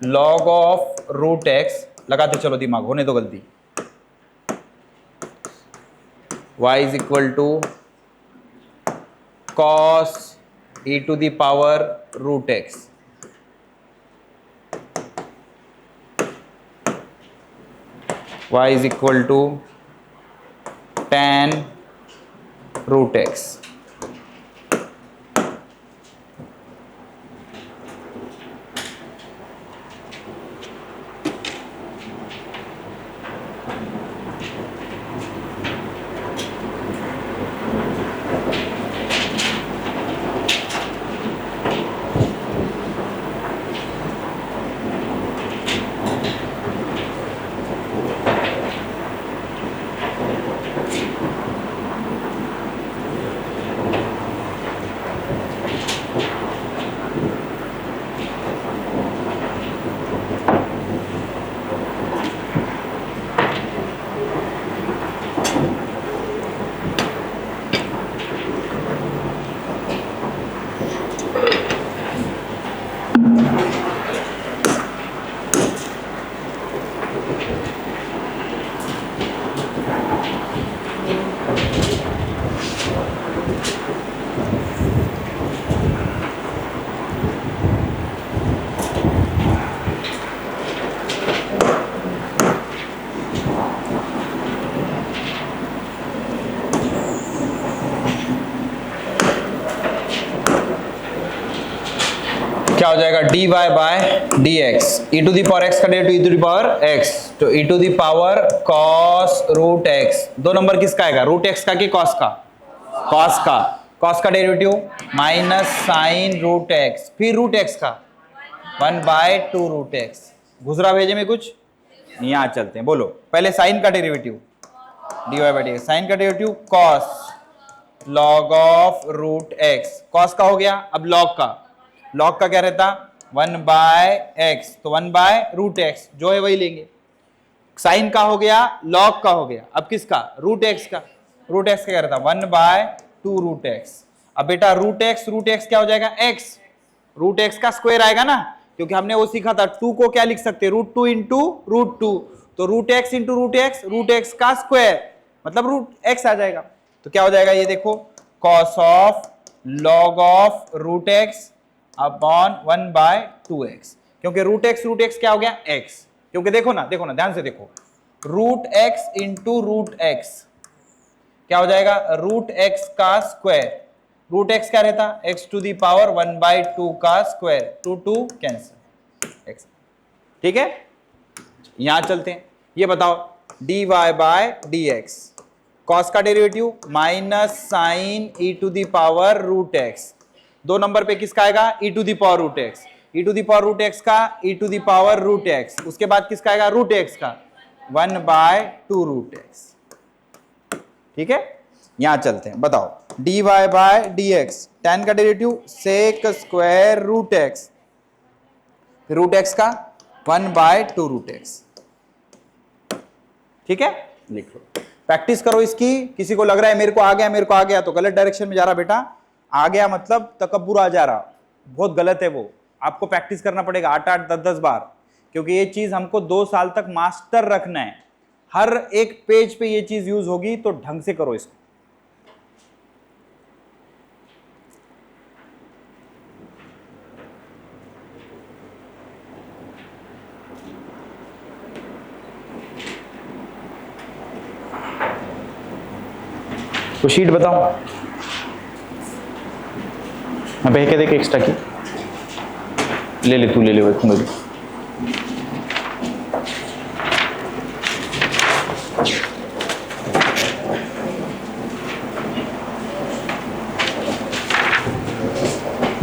Log of root x, लगाते चलो दिमाग, होने दो गलती, y is equal to cos e to the power root x, y is equal to tan root x. क्या हो जाएगा, dy by dx, e to the power x का derivative e to the power x, तो e to the power cos root x, दो number किसका आएगा, root x का कि cos का, cos का derivative minus sine root x, फिर रूट x का 1/2 रूट x। गुजरा भेजे में कुछ, यहां चलते हैं, बोलो पहले साइन का derivative dy by dx, sine का derivative cos log of root x, cos का हो गया, अब log का, लॉग का क्या रहता 1/x, तो 1/√x जो है वही लेंगे। साइन का हो गया, लॉग का हो गया, अब किसका, रूट एक्स का, रूट एक्स का क्या रहता 1/2 रूट एक्स। अब बेटा रूट एक्स क्या हो जाएगा x, रूट एक्स का स्क्वायर आएगा ना, क्योंकि हमने वो सीखा था 2 को क्या लिख सकते हैं, √2 इंटू √2, तो root x into root x का स्क्वायर मतलब रूट एक्स आ जाएगा। तो क्या हो जाएगा ये देखो, cos of log of root x upon 1/2x, क्योंकि रूट एक्स क्या हो गया x, क्योंकि देखो ना ध्यान से देखो, root x into root x क्या हो जाएगा, रूट एक्स का स्क्वायर, रूट एक्स क्या रहता x टू दी पावर 1/2 का स्क्वायर, 2 कैंसिल x, ठीक है। यहां चलते हैं, ये बताओ dy बाय dx, कॉस का derivative minus sine e to the power root x, दो नंबर पे किसका आएगा e to the power root x, e to the power root x का e to the power root x, उसके बाद किसका आएगा रूट एक्स का 1/2 रूट एक्स, ठीक है। यहां चलते हैं, बताओ dy बाय dx, tan का derivative sec square root x, root x का 1/2 रूट एक्स, ठीक है। लिख लो, प्रैक्टिस करो इसकी। किसी को लग रहा है मेरे को आ गया तो गलत डायरेक्शन में जा रहा बेटा, आ गया मतलब तकब्बुर आ जा रहा, बहुत गलत है वो, आपको प्रैक्टिस करना पड़ेगा 8-8 10-10 बार, क्योंकि ये चीज हमको 2 साल तक मास्टर रखना है, हर एक पेज पे ये चीज यूज होगी, तो ढंग से करो इसको। तो शीट बताओ, मैं बह के देख एक्स्ट्रा की ले ले, तू ले ले मुझे,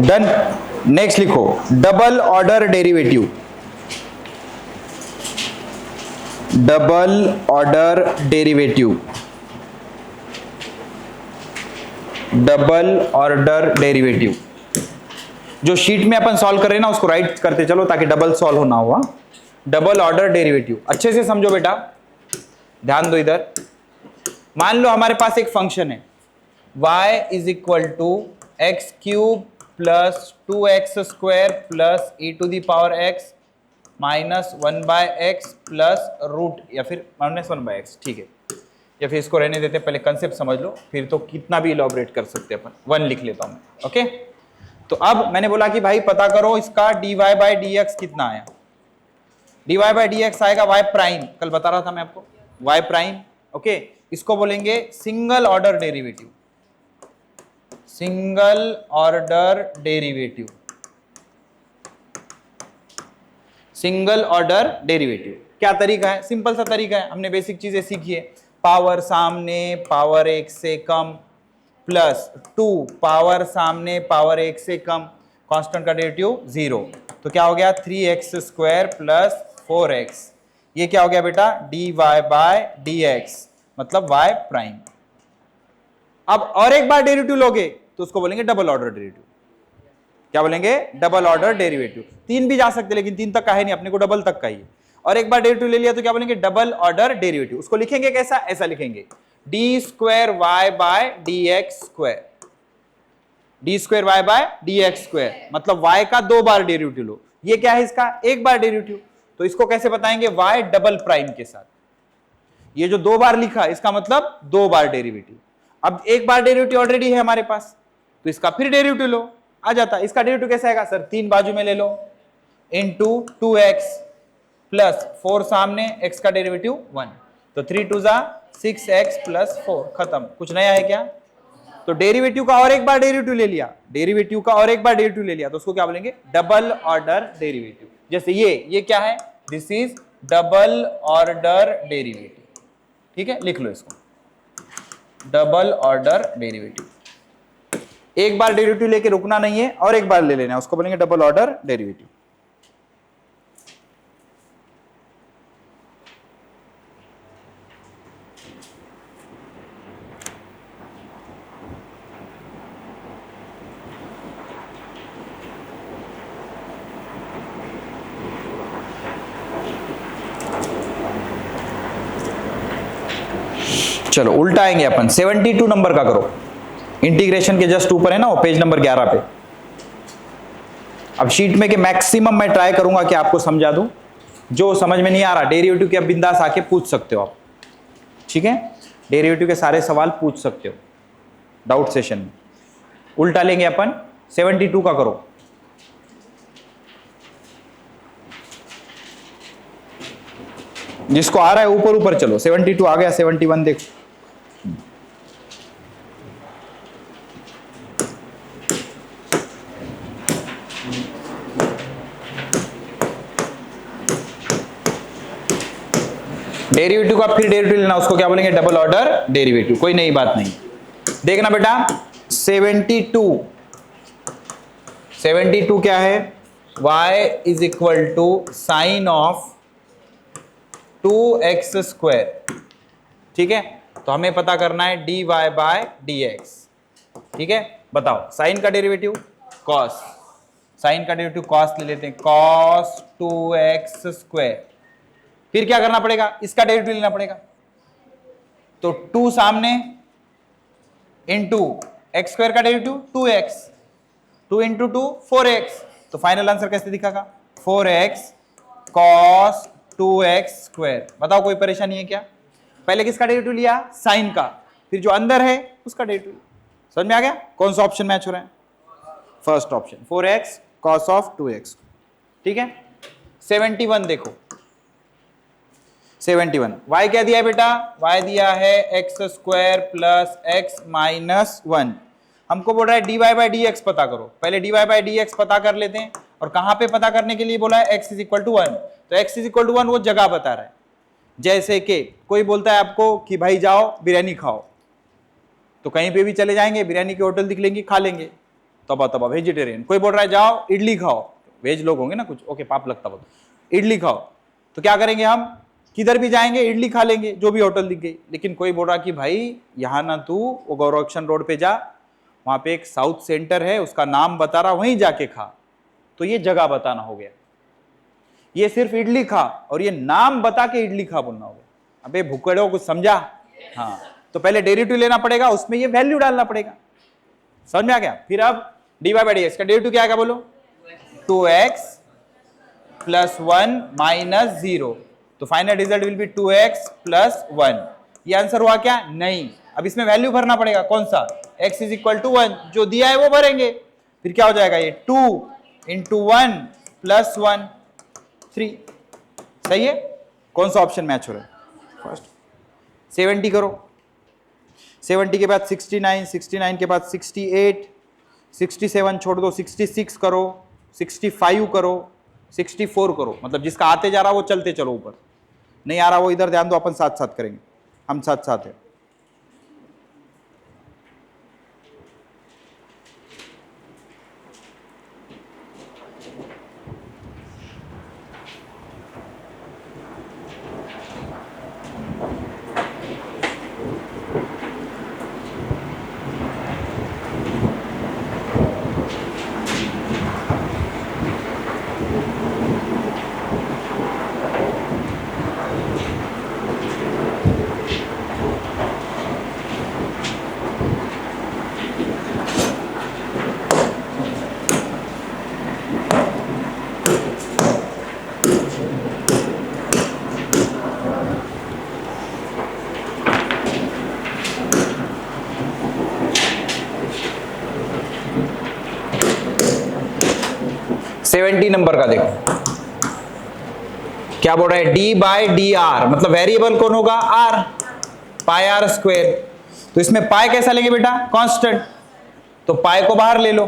डन। नेक्स्ट लिखो double order derivative, double order derivative, double order derivative, जो शीट में अपन सॉल्व कर रहे हैं ना उसको राइट करते चलो ताकि डबल सॉल्व होना हुआ। डबल ऑर्डर डेरिवेटिव अच्छे से समझो बेटा, ध्यान दो इधर। मान लो हमारे पास एक फंक्शन है y is equal to x cube plus 2x square plus e to the power x minus 1/x plus root या फिर माइनस 1/x, ठीक है, या फिर इसको रहने देते हैं, पहले कंसेप्ट समझ लो, फिर तो कितना भी इलॉबरेट कर सकते हैं अपन। 1 लिख लेता हूं मैं, ओके। तो अब मैंने बोला कि भाई पता करो इसका dy/dx कितना आया। dy/dx आएगा y प्राइम, कल बता रहा था मैं आपको, y प्राइम, ओके। इसको बोलेंगे single order derivative, single order derivative, single order derivative. क्या तरीका है? सिंपल सा तरीका है, हमने बेसिक चीजें सीखी है। पावर सामने पावर 1 से कम प्लस 2 पावर सामने पावर 1 से कम, कांस्टेंट का डेरिवेटिव 0, तो क्या हो गया 3x² प्लस 4x। ये क्या हो गया बेटा? dy/dx, मतलब y प्राइम। अब और एक बार डेरिवेटिव लोगे तो उसको बोलेंगे डबल ऑर्डर डेरिवेटिव। क्या बोलेंगे? Double order derivative. 3 भी जा सकते, लेकिन 3 तक का है नहीं, अपने को डबल तक का ही है। और एक बार डेरिवेटिव ले लिया तो क्या बोलेंगे? Double order derivative. उसको लिखेंगे कैसा? ऐसा लिखेंगे, d²y/dx², d²y/dx², मतलब y का 2 बार डेरिवेटिव लो। ये क्या है? इसका 1 बार डेरिवेटिव। तो इसको कैसे बताएंगे? y डबल प्राइम के साथ। ये जो 2 बार लिखा इसका मतलब 2 बार डेरिवेटिव। अब 1 बार डेरिवेटिव ऑलरेडी है हमारे पास, तो इसका फिर डेरिवेटिव लो, आ जाता है। इसका डेरिवेटिव कैसे आएगा? सर 3 बाजू में ले लो, इंटू 2x प्लस 4 सामने, x का डेरिवेटिव 1, तो 3 2 जा 6x प्लस 4, खत्म। कुछ नया है क्या? तो डेरिवेटिव का और एक बार डेरिवेटिव ले लिया, डेरिवेटिव का और एक बार डेरिवेटिव ले लिया, तो उसको क्या बोलेंगे? Double order derivative. जैसे ये क्या है? This is double order derivative, ठीक है, लिख लो इसको, डबल ऑर्डर डेरिवेटिव। एक बार डेरिवेटिव लेके रुकना नहीं है, और एक बार ले लेना है, उसको बोलेंगे डबल ऑर्डर डेरिवेटिव। चलो उल्टा आएंगे अपन, 72 नंबर का करो, इंटीग्रेशन के जस्ट ऊपर है ना वो, पेज नंबर 11 पे। अब शीट में के मैक्सिमम मैं ट्राई करूंगा कि आपको समझा दूं, जो समझ में नहीं आ रहा डेरिवेटिव के अब बिंदास आके पूछ सकते हो आप, ठीक है, डेरिवेटिव के सारे सवाल पूछ सकते हो डाउट सेशन में। उल्टा लेंगे अपन, 72 का करो। जिसको आ रहा है ऊपर ऊपर चलो, 72 आ गया, 71 देखो। डेरिवेटिव का फिर डेरिवेटिव लेना, उसको क्या बोलेंगे? Double order derivative. कोई नई बात नहीं। देखना बेटा, 72 क्या है? y is equal to sine of 2x², ठीक है। तो हमें पता करना है dy/dx, ठीक है। बताओ, साइन का डेरिवेटिव cos, साइन का डेरिवेटिव cos ले लेते हैं, cos 2x²। फिर क्या करना पड़ेगा? इसका डेरिवेटिव लेना पड़ेगा, तो 2 सामने इंटू x² का डेरिवेटिव 2x, 2 इंटू 2 4x, तो फाइनल आंसर कैसे दिखागा? 4x cos 2x²। बताओ कोई परेशानी है क्या? पहले किसका डेरिवेटिव लिया? साइन का, फिर जो अंदर है उसका डेरिवेटिव। समझ में आ गया? कौन सा ऑप्शन मैच हो रहा है? First option, 4x cos of 2x, ठीक है। 71 देखो, 71 y क्या दिया है बेटा? y दिया है x² प्लस x माइनस 1। हमको बोल रहा है dy/dx पता करो, पहले dy/dx पता कर लेते हैं। और कहां पे पता करने के लिए बोला है? x इज इक्वल टू 1, तो x इज इक्वल टू 1 वो जगह बता रहा है। जैसे कि कोई बोलता है आपको कि भाई जाओ बिरयानी खाओ, तो कहीं पे भी चले जाएंगे, बिरयानी की होटल दिख लेंगी, खा लेंगे, तबा वेजिटेरियन। कोई बोल रहा है जाओ इडली खाओ, वेज लोग होंगे ना कुछ, ओके पाप लगता हो, इडली खाओ, तो क्या करेंगे हम? किधर भी जाएंगे इडली खा लेंगे, जो भी होटल दिख गई। लेकिन कोई बोल रहा कि भाई यहाँ ना तू वो गौरक्षण रोड पे जा, वहां पे एक साउथ सेंटर है, उसका नाम बता रहा, वहीं जाके खा, तो ये जगह बताना हो गया। ये सिर्फ इडली खा और ये नाम बता के इडली खा बोलना हो गया। अबे भुक्कड़ो, कुछ समझा? हाँ, तो पहले डेरिवेटिव लेना पड़ेगा, उसमें ये वैल्यू डालना पड़ेगा। समझ में आ गया? फिर अब dy/dx का डेरिवेटिव क्या आएगा बोलो? 2x प्लस 1 माइनस 0, तो final result will be 2x plus 1। ये आंसर हुआ क्या? नहीं। अब इसमें वैल्यू भरना पड़ेगा, कौन सा? x इज इक्वल टू 1, जो दिया है वो भरेंगे। फिर क्या हो जाएगा? ये 2 इंटू 1 प्लस 1, 3। सही है? कौन सा ऑप्शन मैच हो रहा है? फर्स्ट। 70 करो, 70 के बाद 69, 69 के बाद 68, 67 छोड़ दो, 66 करो, 65 करो, 64 करो। मतलब जिसका आते जा रहा वो चलते चलो, ऊपर नहीं आ रहा वो इधर ध्यान दो, अपन साथ साथ करेंगे, हम साथ साथ है। नंबर का देखो क्या बोल रहा है, डी बाई डी आर, मतलब वेरिएबल कौन होगा? R, pi r square. तो इसमें पाई कैसा लेंगे बेटा? कांस्टेंट, तो पाई को बाहर ले लो।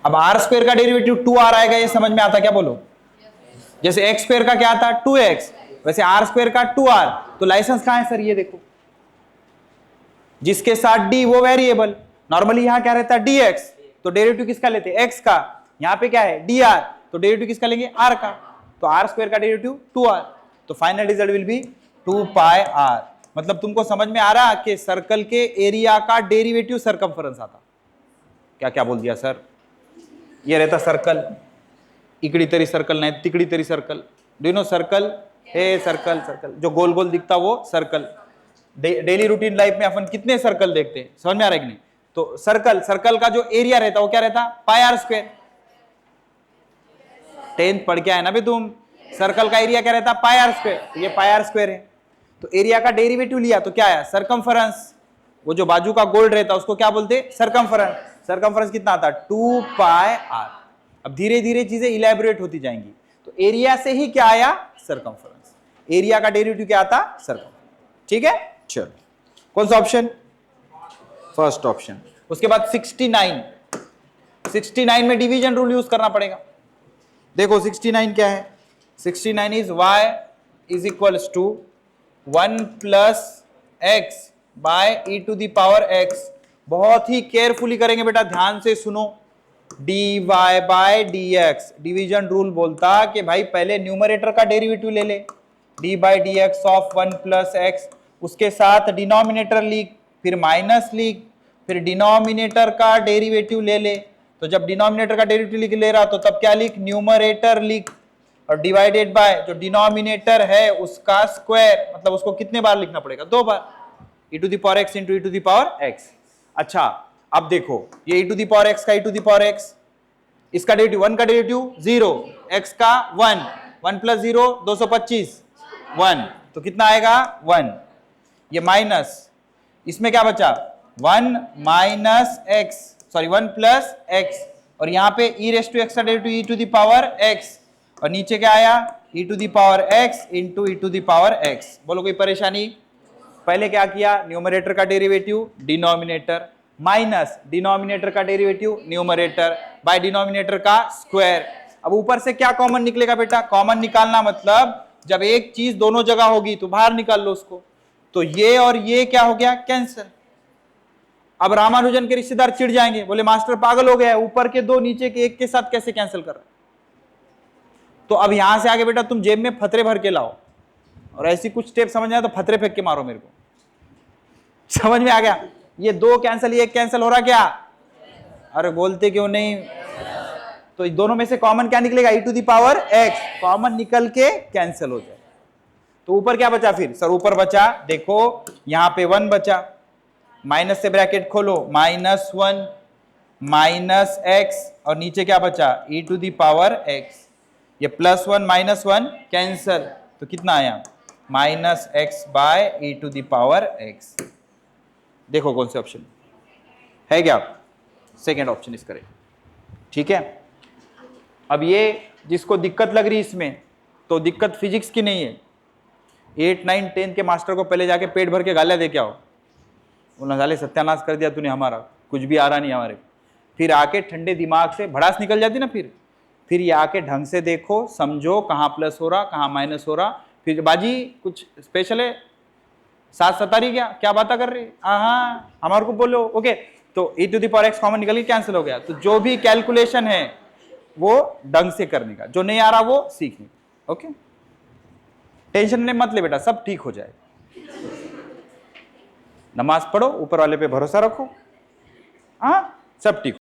अब आर स्क्वेयर का डेरिवेटिव 2r आएगा, ये समझ में आता क्या? बोलो। जैसे एक्स स्क्वेयर का क्या आता? 2x, वैसे आर स्क्वेयर का 2r। तो लाइसेंस कहां है सर? ये देखो, जिसके साथ डी वो वेरिएबल। नॉर्मली यहां क्या रहता है? dx, तो डेरिवेटिव किसका लेते हैं? x का। यहां पे क्या है? dr, तो डेरिवेटिव किसका लेंगे? r का। तो आर स्क्वायर का डेरिवेटिव 2r, तो final result will be 2 pi r। मतलब तुमको समझ में आ रहा कि सर्कल के एरिया का डेरिवेटिव सरकमफरेंस आता। क्या क्या बोल दिया सर? ये रहता सर्कल, इकड़ी तरी सर्कल नहीं तिकड़ी तरी circle. Do you know circle? हे सर्कल, सर्कल जो गोल गोल दिखता वो सर्कल। डेली रूटीन लाइफ में अपन कितने सर्कल देखते हैं, समझ में आ रहा है कि नहीं? तो सर्कल, सर्कल का जो एरिया रहता वो क्या रहता? पाई आर स्क्वायर। 10th पढ़ के आए ना भी तुम, सर्कल का एरिया क्या रहता? पाई आर स्क्वायर। ये पाई आर स्क्वायर है, तो एरिया का डेरिवेटिव लिया तो क्या आया? सरकमफरेंस। वो जो बाजू का गोल रहता उसको क्या बोलते? सरकमफरेंस। सरकमफरेंस कितना आता? 2 पाई आर। अब धीरे धीरे चीजें इलैबोरेट होती जाएंगी। तो एरिया से ही क्या आया? सरकमफरेंस। एरिया का डेरिवेटिव क्या आता? सरकमफरेंस। ठीक है, चलो कौन सा ऑप्शन? First option. उसके बाद 69, 69 में डिवीजन रूल यूज करना पड़ेगा। देखो 69 क्या है? 69 is y is equals to 1 plus x by e to the power x। बहुत ही केयरफुली करेंगे बेटा, ध्यान से सुनो। dy by dx, division rule बोलता कि भाई पहले न्यूमरेटर का डेरिवेटिव ले ले, d by d x of 1 plus x, उसके साथ डिनोमिनेटर लिख, फिर माइनस लिख, फिर डिनोमिनेटर का डेरिवेटिव ले ले। तो जब डिनोमिनेटर का डेरिवेटिव लिख ले रहा तो तब क्या लिख? न्यूमरेटर लिख, और डिवाइडेड बाय जो डिनोमिनेटर है उसका स्क्वायर, मतलब उसको कितने बार लिखना पड़ेगा? 2 बार, e to the power x into e to the power x। अच्छा अब देखो, ये e to the power x का e to the power x, इसका डेरिवेटिव 1 का डेरिवेटिव 0, x का 1, 1 प्लस 0 225, 1, तो कितना आएगा? 1। ये माइनस, इसमें क्या बचा? 1 minus x, sorry 1 plus x, और यहां पे e रेस टू एक्स का derivative e to the power x, और नीचे क्या आया? e to the power x into e to the power x। बोलो कोई परेशानी? पहले क्या किया? न्यूमरेटर का डेरिवेटिव डिनोमिनेटर, माइनस डिनोमिनेटर का डेरिवेटिव न्यूमरेटर, बाय डिनोमिनेटर का स्क्वायर। अब ऊपर से क्या कॉमन निकलेगा बेटा? कॉमन निकालना मतलब जब एक चीज दोनों जगह होगी तो बाहर निकाल लो उसको। तो ये और ये क्या हो गया? कैंसिल। अब रामानुजन के रिश्तेदार चिढ़ जाएंगे, बोले मास्टर पागल हो गया, ऊपर के दो नीचे के एक के साथ कैसे कैंसिल कर रहा है? तो अब यहां से आगे बेटा तुम जेब में फतरे भर के लाओ, और ऐसी कुछ स्टेप समझ आए तो फतरे फेंक के मारो मेरे को। समझ में आ गया? ये 2 कैंसिल, ये 1 कैंसिल हो रहा क्या? अरे बोलते क्यों नहीं? तो दोनों में से कॉमन क्या निकलेगा? e to the power x, common निकल के कैंसिल हो जाए। तो ऊपर क्या बचा फिर? सर ऊपर बचा, देखो यहां पे 1 बचा, माइनस से ब्रैकेट खोलो, -1 माइनस x, और नीचे क्या बचा? e to the power x। ये +1 -1 कैंसल, तो कितना आया -x/e⁴x। देखो कौन से ऑप्शन है क्या, सेकेंड ऑप्शन इस करेक्ट। ठीक है, अब ये जिसको दिक्कत लग रही इसमें, तो दिक्कत फिजिक्स की नहीं है। 8, 9, 10 के मास्टर को पहले जाके पेट भर के गालियां दे के आओ, बोलना साले सत्यानाश कर दिया तूने हमारा, कुछ भी आ रहा नहीं हमारे। फिर आके ठंडे दिमाग से भड़ास निकल जाती ना, फिर ये आके ढंग से देखो, समझो कहाँ प्लस हो रहा कहाँ माइनस हो रहा। फिर बाजी कुछ स्पेशल है, 7 क्या क्या बातें कर रही, हाँ हमारे को बोलो। ओके, तो e⁴x कॉमन निकल के कैंसिल हो गया। तो जो भी कैलकुलेशन है वो ढंग से करने का, जो नहीं आ रहा वो सीखने का। ओके, टेंशन नहीं मत ले बेटा, सब ठीक हो जाए। नमाज पढ़ो, ऊपर वाले पे भरोसा रखो, हाँ सब ठीक।